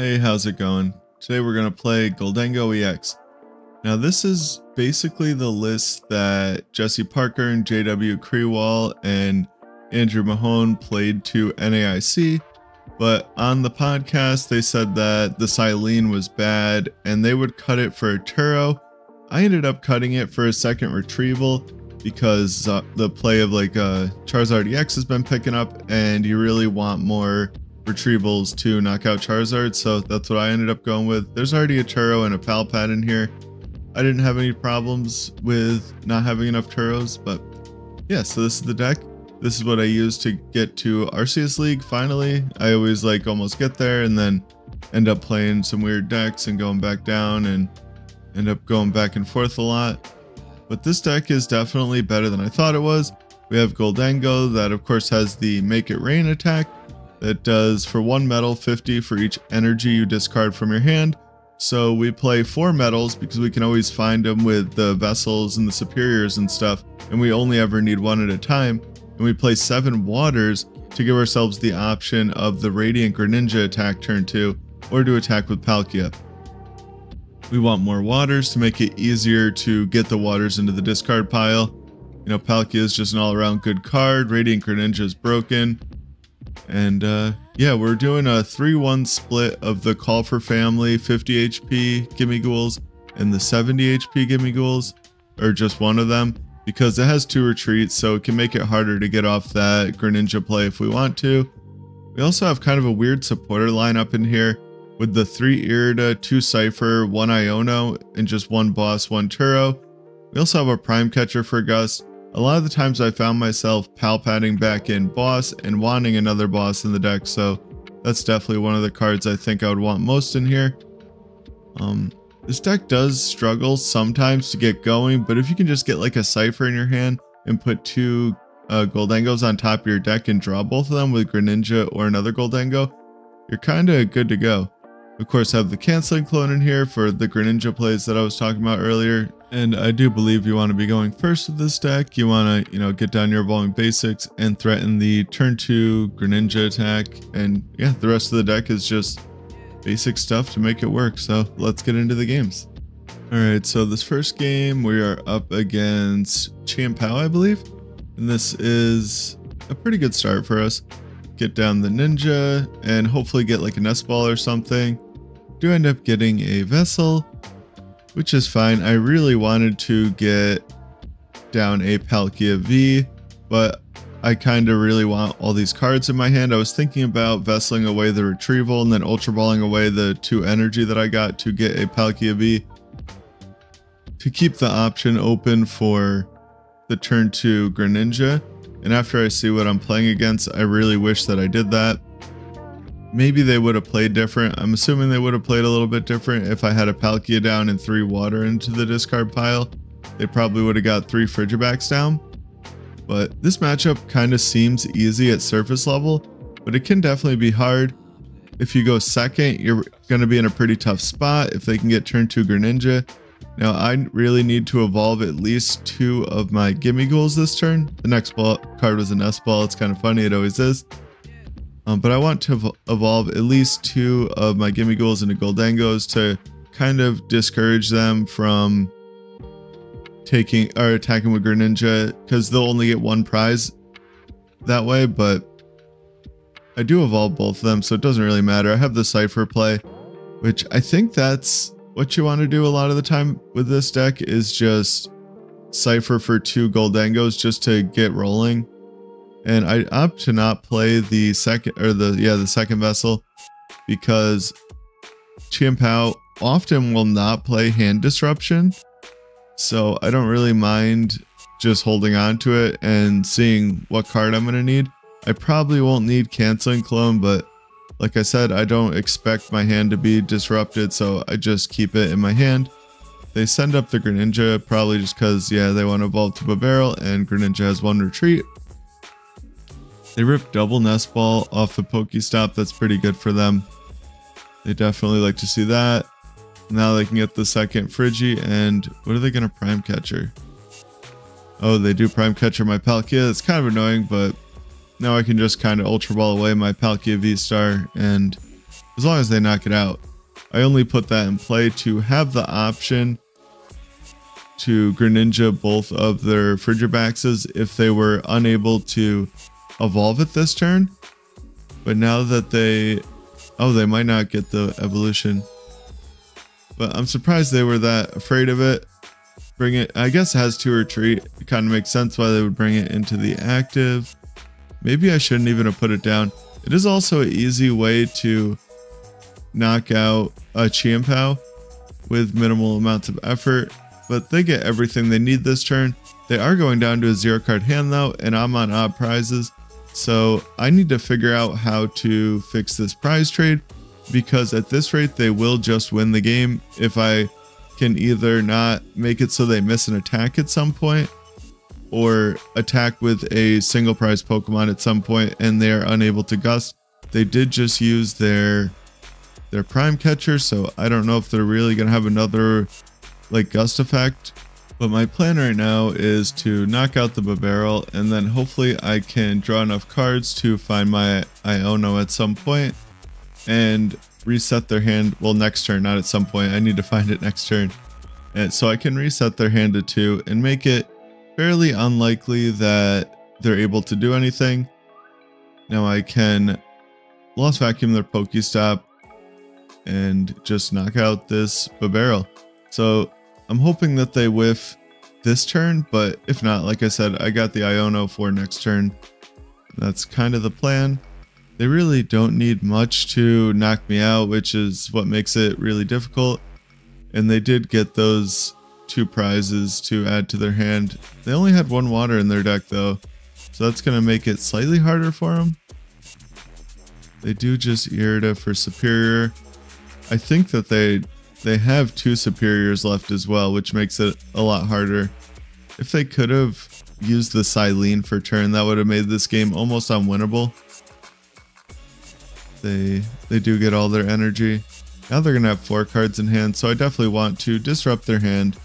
Hey, how's it going? Today we're going to play Gholdengo EX. Now this is basically the list that Jesse Parker and JW Kriewall and Andrew Mahone played to NAIC, but on the podcast they said that the Silene was bad and they would cut it for a Turo. I ended up cutting it for a second Retrieval because the play of Charizard EX has been picking up and you really want more Retrievals to knock out Charizard, so that's what I ended up going with. There's already a Turo and a Pal Pad in here. I didn't have any problems with not having enough Turos, but yeah, so this is the deck. This is what I used to get to Arceus League finally. I always almost get there and then end up playing some weird decks and going back down and end up going back and forth a lot. But this deck is definitely better than I thought it was. We have Gholdengo that of course has the Make It Rain attack that does for 1 metal 50 for each energy you discard from your hand. So we play 4 metals because we can always find them with the vessels and the superiors and stuff, and we only ever need 1 at a time. And we play 7 waters to give ourselves the option of the Radiant Greninja attack turn 2 or to attack with Palkia. We want more waters to make it easier to get the waters into the discard pile. You know, Palkia is just an all-around good card. Radiant Greninja is broken. And yeah, we're doing a 3-1 split of the Call for Family 50 HP Gimmighouls and the 70 HP Gimmighouls, or just one of them, because it has 2 retreats, so it can make it harder to get off that Greninja play if we want to. We also have kind of a weird supporter lineup in here with the 3 Irida, 2 Cypher, 1 Iono, and just 1 Boss, 1 Turo. We also have a Prime Catcher for Gust. A lot of the times I found myself pal padding back in Boss and wanting another Boss in the deck, so that's definitely one of the cards I think I would want most in here. This deck does struggle sometimes to get going, but if you can just get a Cypher in your hand and put 2 Gholdengos on top of your deck and draw both of them with Greninja or another Gholdengo, you're kind of good to go. Of course, I have the Canceling Clone in here for the Greninja plays that I was talking about earlier. And I do believe you want to be going first with this deck. You want to, get down your evolving basics and threaten the turn 2 Greninja attack. And yeah, the rest of the deck is just basic stuff to make it work. So let's get into the games. Alright, so this first game we are up against Chien-Pao, I believe. And this is a pretty good start for us. Get down the Ninja and hopefully get a Nest Ball or something. Do end up getting a Vessel, which is fine. I really wanted to get down a Palkia V, but I kind of really want all these cards in my hand. I was thinking about Vesseling away the Retrieval and then Ultra Balling away the 2 energy that I got to get a Palkia V to keep the option open for the turn 2 Greninja. And after I see what I'm playing against, I really wish that I did that. Maybe they would have played different. I'm assuming they would have played a little bit different if I had a Palkia down and 3 water into the discard pile. They probably would have got 3 Frigibacks down. But this matchup kind of seems easy at surface level, but it can definitely be hard. If you go second, you're going to be in a pretty tough spot if they can get turn 2 Greninja. Now I really need to evolve at least 2 of my Gimmighouls this turn. The next card was a Nest Ball. It's kind of funny, it always is. But I want to evolve at least 2 of my Gimmighouls into Gholdengos to kind of discourage them from taking or attacking with Greninja, because they'll only get 1 prize that way. But I do evolve both of them, so it doesn't really matter. I have the Cypher play, which I think that's what you want to do a lot of the time with this deck, is just Cypher for 2 Gholdengos just to get rolling. And I opt to not play the second Vessel because Chien-Pao often will not play hand disruption. So I don't really mind just holding on to it and seeing what card I'm going to need. I probably won't need Canceling Clone, but like I said, I don't expect my hand to be disrupted, so I just keep it in my hand. They send up the Greninja probably just because, yeah, they want to evolve to Bibarel and Greninja has 1 retreat. They rip double Nest Ball off the PokéStop. That's pretty good for them. They definitely like to see that. Now they can get the second Frigi, and what are they going to Prime Catcher? Oh, they do Prime Catcher my Palkia. It's kind of annoying, but now I can just kind of Ultra Ball away my Palkia VSTAR and as long as they knock it out. I only put that in play to have the option to Greninja both of their Frigibaxes if they were unable to evolve it this turn. But now that they might not get the evolution. But I'm surprised they were that afraid of it. Bring it, I guess it has 2 retreat. It kind of makes sense why they would bring it into the active. Maybe I shouldn't even have put it down. It is also an easy way to knock out a Chimpao with minimal amounts of effort. But they get everything they need this turn. They are going down to a 0 card hand though, and I'm on odd prizes. So I need to figure out how to fix this prize trade, because at this rate they will just win the game if I can either not make it so they miss an attack at some point, or attack with a single prize Pokemon at some point and they are unable to gust. They did just use their Prime Catcher, so I don't know if they're really going to have another like gust effect. But my plan right now is to knock out the Bibarel, and then hopefully I can draw enough cards to find my Iono at some point and reset their hand. Well, next turn, not at some point. I need to find it next turn. And so I can reset their hand to 2 and make it fairly unlikely that they're able to do anything. Now I can Lost Vacuum their PokéStop and just knock out this Bibarel. So I'm hoping that they whiff this turn, but if not, like I said, I got the Iono for next turn. That's kind of the plan. They really don't need much to knock me out, which is what makes it really difficult. And they did get those 2 prizes to add to their hand. They only had 1 water in their deck though, so that's going to make it slightly harder for them. They do just Irida for superior. I think that they have 2 superiors left as well, which makes it a lot harder. If they could have used the Silene for turn, that would have made this game almost unwinnable. They do get all their energy. Now they're going to have 4 cards in hand, so I definitely want to disrupt their hand.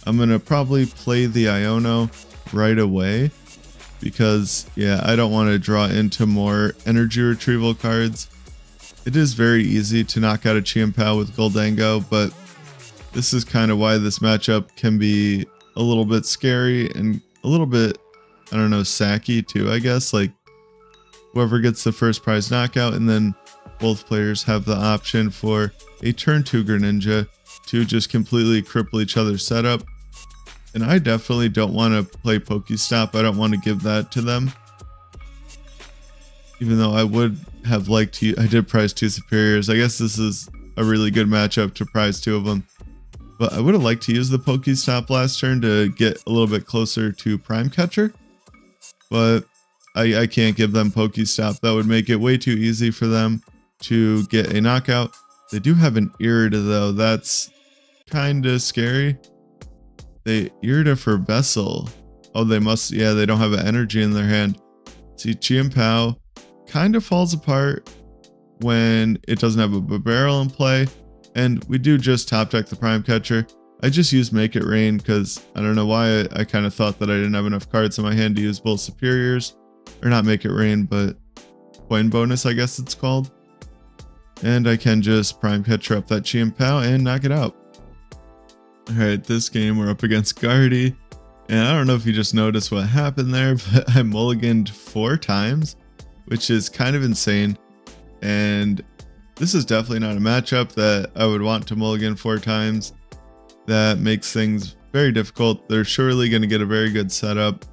I'm going to probably play the Iono right away because, yeah, I don't want to draw into more energy retrieval cards. It is very easy to knock out a Chimpao with Gholdengo, but this is kind of why this matchup can be a little bit scary and a little bit, I don't know, sacky too, I guess. Like, whoever gets the first prize knockout, and then both players have the option for a turn 2 Greninja to just completely cripple each other's setup. And I definitely don't want to play PokéStop. I don't want to give that to them. Even though I would have liked to, I did prize 2 superiors. I guess this is a really good matchup to prize 2 of them. But I would have liked to use the PokéStop last turn to get a little bit closer to Prime Catcher. But I can't give them PokéStop. That would make it way too easy for them to get a knockout. They do have an Irida though. That's kind of scary. They Irida for Vessel. Oh, they must, yeah, they don't have an energy in their hand. See, Chimpao kind of falls apart when it doesn't have a Bibarel in play. And we do just top deck the Prime Catcher. I just used Make It Rain because I don't know why I kind of thought that I didn't have enough cards in my hand to use both superiors. Or not Make It Rain, but coin bonus, I guess it's called. And I can just Prime Catcher up that Chimpao and knock it out. Alright, this game we're up against Guardy. And I don't know if you just noticed what happened there, but I mulliganed 4 times, which is kind of insane. And this is definitely not a matchup that I would want to mulligan 4 times. That makes things very difficult. They're surely going to get a very good setup.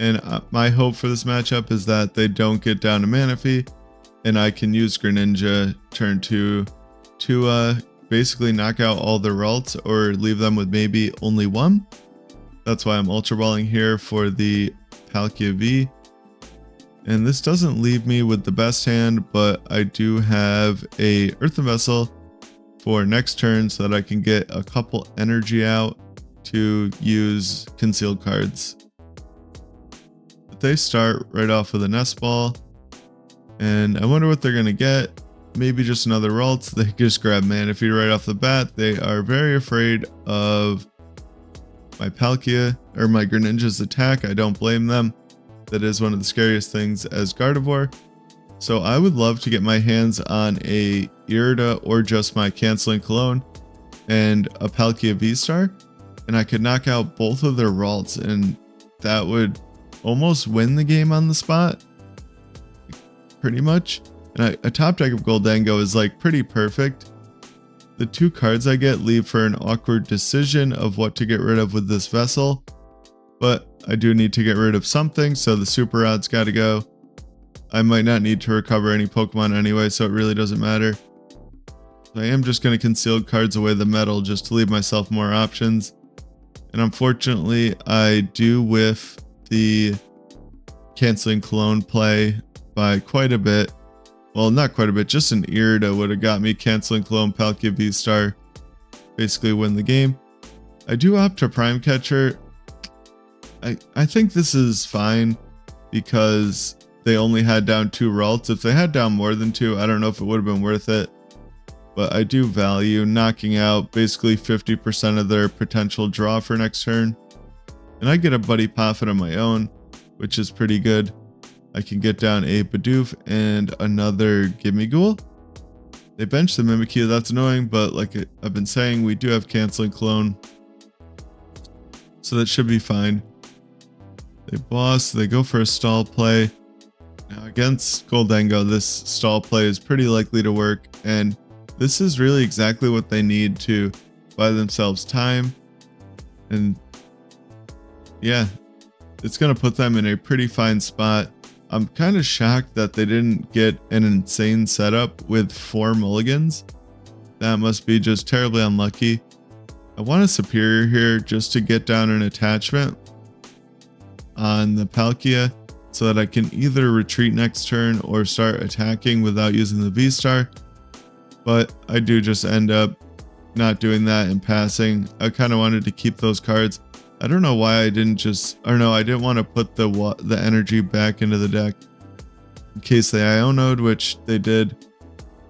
And my hope for this matchup is that they don't get down to Manaphy, and I can use Greninja turn 2 to basically knock out all their Ralts or leave them with maybe only 1. That's why I'm Ultra Balling here for the Palkia V. And this doesn't leave me with the best hand, but I do have a Earthen Vessel for next turn so that I can get a couple energy out to use concealed cards. But they start right off with a Nest Ball, and I wonder what they're going to get. Maybe just another Ralts. They just grab Manaphy right off the bat. They are very afraid of my Palkia or my Greninja's attack. I don't blame them. That is one of the scariest things as Gardevoir. So I would love to get my hands on a Irida or just my Canceling Cologne and a Palkia VSTAR, and I could knock out both of their Ralts, and that would almost win the game on the spot, pretty much. And a top deck of Gholdengo is like pretty perfect. The 2 cards I get leave for an awkward decision of what to get rid of with this vessel, but I do need to get rid of something, so the Super Rod's got to go. I might not need to recover any Pokemon anyway, so it really doesn't matter. I am just going to conceal cards away the metal just to leave myself more options. And unfortunately, I do whiff the Canceling Cologne play by quite a bit. Well, not quite a bit, just an Irida would have got me Canceling Cologne, Palkia VSTAR, basically win the game. I do opt to Prime Catcher. I think this is fine because they only had down 2 Ralts. If they had down more than 2, I don't know if it would have been worth it. But I do value knocking out basically 50% of their potential draw for next turn. And I get a Buddy Poffin of my own, which is pretty good. I can get down a Bidoof and another Gimmighoul. They bench the Mimikyu, that's annoying, but like I've been saying, we do have Canceling Cologne. So that should be fine. They boss, they go for a stall play. Now against Gholdengo, this stall play is pretty likely to work, and this is really exactly what they need to buy themselves time. And yeah, it's going to put them in a pretty fine spot. I'm kind of shocked that they didn't get an insane setup with 4 mulligans. That must be just terribly unlucky. I want a Superior here just to get down an attachment on the Palkia so that I can either retreat next turn or start attacking without using the VSTAR. But I do just end up not doing that and passing. I kind of wanted to keep those cards. I don't know why I didn't just, or no, I didn't want to put the energy back into the deck in case they Iono'd, which they did.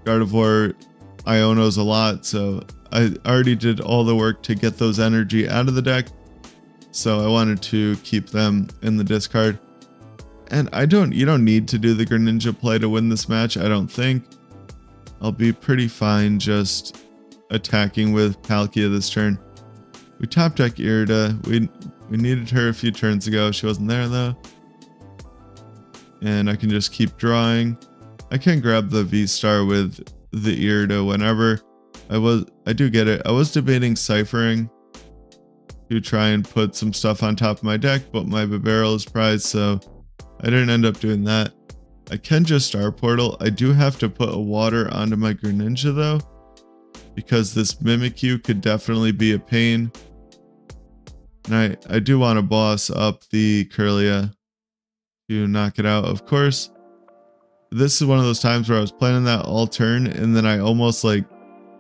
Gardevoir Ionos a lot, so I already did all the work to get those energy out of the deck. So I wanted to keep them in the discard. And you don't need to do the Greninja play to win this match, I don't think. I'll be pretty fine just attacking with Palkia this turn. We top deck Irida. We needed her a few turns ago. She wasn't there though. And I can just keep drawing. I can grab the VSTAR with the Irida whenever. I do get it. I was debating ciphering to try and put some stuff on top of my deck, but my Bibarel is prized, so I didn't end up doing that. I can just Star Portal. I do have to put a water onto my Greninja though, because this Mimikyu could definitely be a pain. And I do want to boss up the Kirlia to knock it out. Of course, this is one of those times where I was planning that all turn, and then I almost like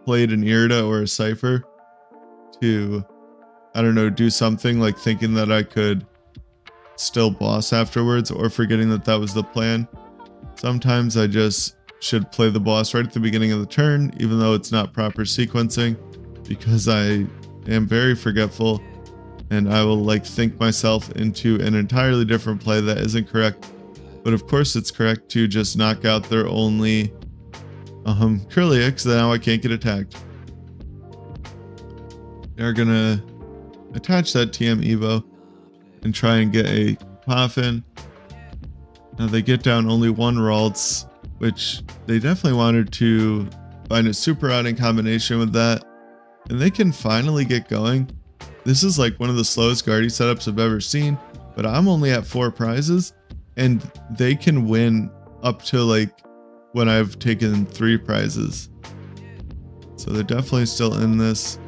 played an Irida or a Cypher to, I don't know, do something like thinking that I could still boss afterwards, or forgetting that that was the plan. Sometimes I just should play the boss right at the beginning of the turn, even though it's not proper sequencing, because I am very forgetful and I will like think myself into an entirely different play that isn't correct. But of course it's correct to just knock out their only Kirlia, because now I can't get attacked. They're gonna attach that TM Evo and try and get a Poffin. Now they get down only 1 Ralts, which they definitely wanted to find a Super Rod in combination with that. And they can finally get going. This is like one of the slowest Guardy setups I've ever seen, but I'm only at 4 prizes, and they can win up to like when I've taken 3 prizes. So they're definitely still in this.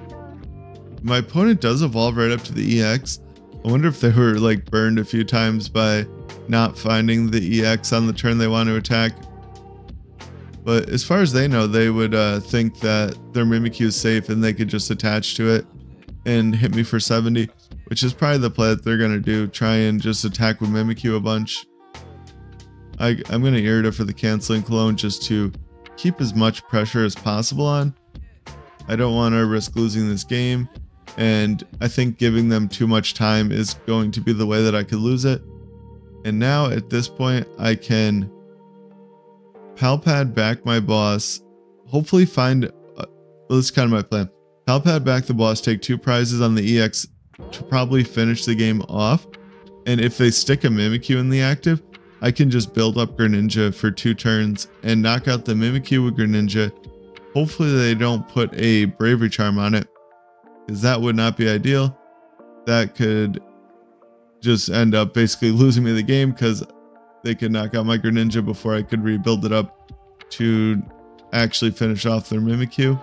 My opponent does evolve right up to the EX. I wonder if they were like burned a few times by not finding the EX on the turn they want to attack. But as far as they know, they would think that their Mimikyu is safe and they could just attach to it and hit me for 70, which is probably the play that they're going to do, try and just attack with Mimikyu a bunch. I'm going to Irida for the Canceling Cologne just to keep as much pressure as possible on. I don't want to risk losing this game, and I think giving them too much time is going to be the way that I could lose it. And now at this point I can Pal Pad back my boss, hopefully find, well, this is kind of my plan. Pal Pad back the boss, take 2 prizes on the EX to probably finish the game off. And if they stick a Mimikyu in the active, I can just build up Greninja for 2 turns and knock out the Mimikyu with Greninja. Hopefully they don't put a Bravery Charm on it, because that would not be ideal. That could just end up basically losing me the game, because they could knock out my Greninja before I could rebuild it up to actually finish off their Mimikyu.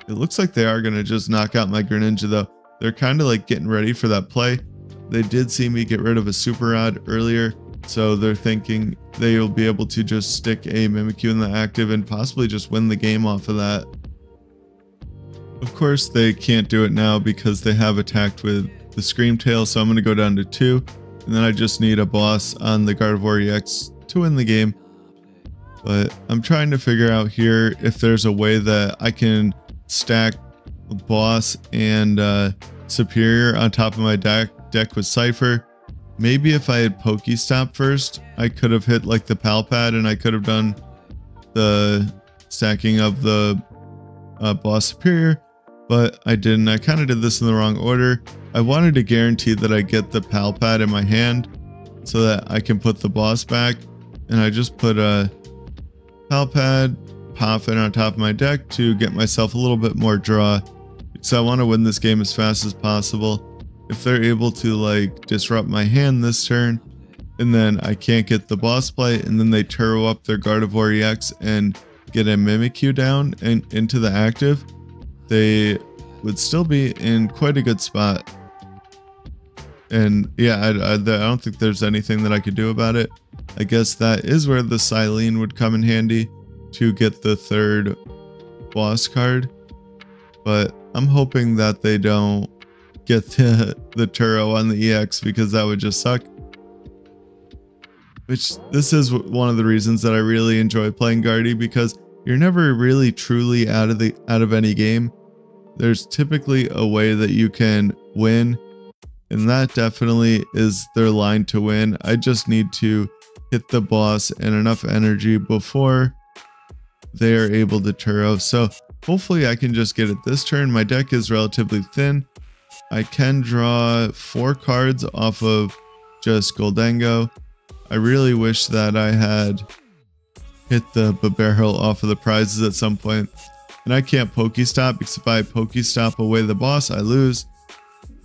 It looks like they are going to just knock out my Greninja though. They're kind of like getting ready for that play. They did see me get rid of a Super Rod earlier, so they're thinking they will be able to just stick a Mimikyu in the active and possibly just win the game off of that. Of course, they can't do it now because they have attacked with the Scream Tail, so I'm going to go down to 2, and then I just need a boss on the Gardevoir EX to win the game. But I'm trying to figure out here if there's a way that I can stack boss and superior on top of my deck with Cypher. Maybe if I had PokéStop first, I could have hit like the Pal Pad and I could have done the stacking of the boss superior, but I didn't. I kind of did this in the wrong order. I wanted to guarantee that I get the Pal Pad in my hand so that I can put the boss back, and I just put a Pal Pad Poffin on top of my deck to get myself a little bit more draw, because I want to win this game as fast as possible. If they're able to like disrupt my hand this turn, and then I can't get the boss play, and then they Turo up their Gardevoir EX and get a Mimikyu down and into the active, they would still be in quite a good spot. And yeah, I don't think there's anything that I could do about it. I guess that is where the Silene would come in handy to get the 3rd boss card. But I'm hoping that they don't get the Turo on the EX, because that would just suck. Which, this is one of the reasons that I really enjoy playing Guardy, because you're never really truly out of any game. There's typically a way that you can win, and that definitely is their line to win. I just need to hit the boss and enough energy before they are able to Turo. So hopefully I can just get it this turn. My deck is relatively thin. I can draw 4 cards off of just Gholdengo. I really wish that I had hit the Bibarel off of the prizes at some point. And I can't PokéStop, because if I PokéStop away the boss, I lose.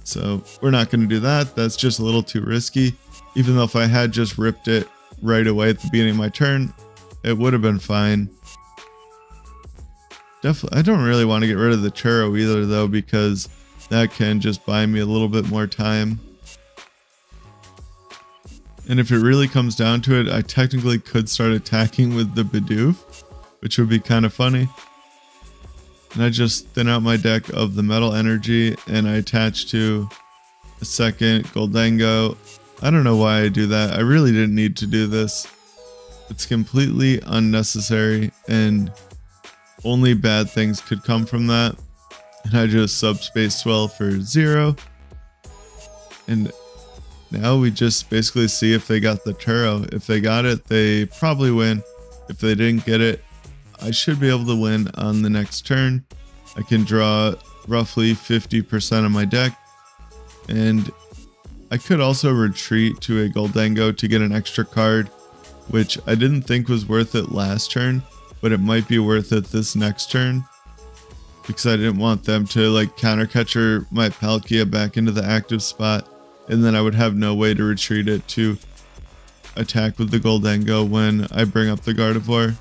So we're not going to do that. That's just a little too risky. Even though if I had just ripped it right away at the beginning of my turn, it would have been fine. Definitely, I don't really want to get rid of the Turo either though, because that can just buy me a little bit more time. And if it really comes down to it, I technically could start attacking with the Bidoof, which would be kind of funny. And I just thin out my deck of the metal energy, and I attach to a second Gholdengo. I don't know why I do that. I really didn't need to do this. It's completely unnecessary, and only bad things could come from that. And I just subspace swell for 0. And now we just basically see if they got the Turo. If they got it, they probably win. If they didn't get it, I should be able to win on the next turn. I can draw roughly 50% of my deck, and I could also retreat to a Gholdengo to get an extra card, which I didn't think was worth it last turn, but it might be worth it this next turn, because I didn't want them to like counter catcher my Palkia back into the active spot, and then I would have no way to retreat it to attack with the Gholdengo when I bring up the Gardevoir.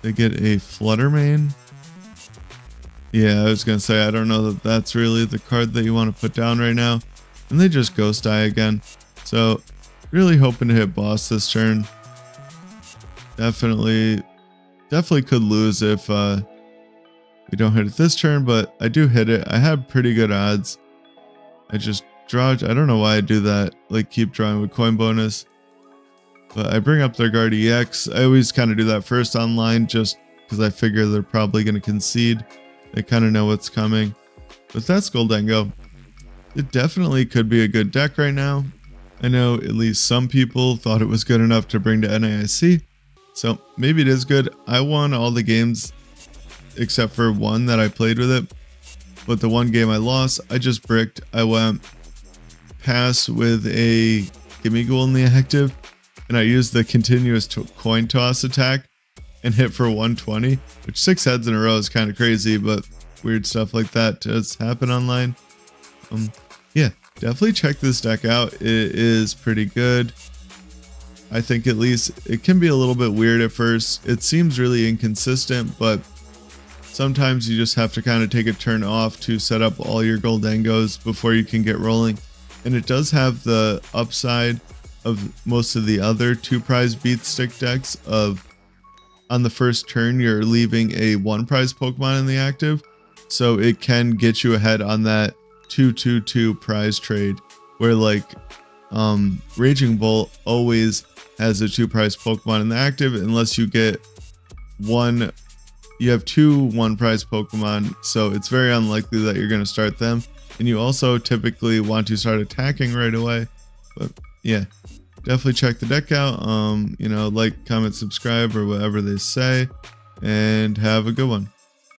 They get a Flutter Mane. Yeah, I was going to say, I don't know that that's really the card that you want to put down right now. And they just Ghost Die again. So, really hoping to hit boss this turn. Definitely could lose if we don't hit it this turn, but I do hit it. I have pretty good odds. I just draw, I don't know why I do that, like keep drawing with coin bonus. But I bring up their Guard EX. I always kind of do that first online just because I figure they're probably going to concede. They kind of know what's coming. But that's Gholdengo. It definitely could be a good deck right now. I know at least some people thought it was good enough to bring to NAIC, so maybe it is good. I won all the games except for one that I played with it, but the one game I lost, I just bricked. I went pass with a Gimmighoul in the active, and I used the continuous coin toss attack and hit for 120, which 6 heads in a row is kind of crazy, but weird stuff like that does happen online. Yeah, definitely check this deck out. It is pretty good. I think at least it can be a little bit weird at first. It seems really inconsistent, but sometimes you just have to kind of take a turn off to set up all your Gholdengos before you can get rolling. And it does have the upside of most of the other 2-prize beat stick decks of on the first turn you're leaving a 1-prize Pokemon in the active, so it can get you ahead on that 2-2-2 prize trade, where like Raging Bull always has a 2-prize Pokemon in the active unless you get one. You have 2 1-prize Pokemon, so it's very unlikely that you're going to start them, and you also typically want to start attacking right away. But yeah, definitely check the deck out. You know, like, comment, subscribe, or whatever they say, and have a good one.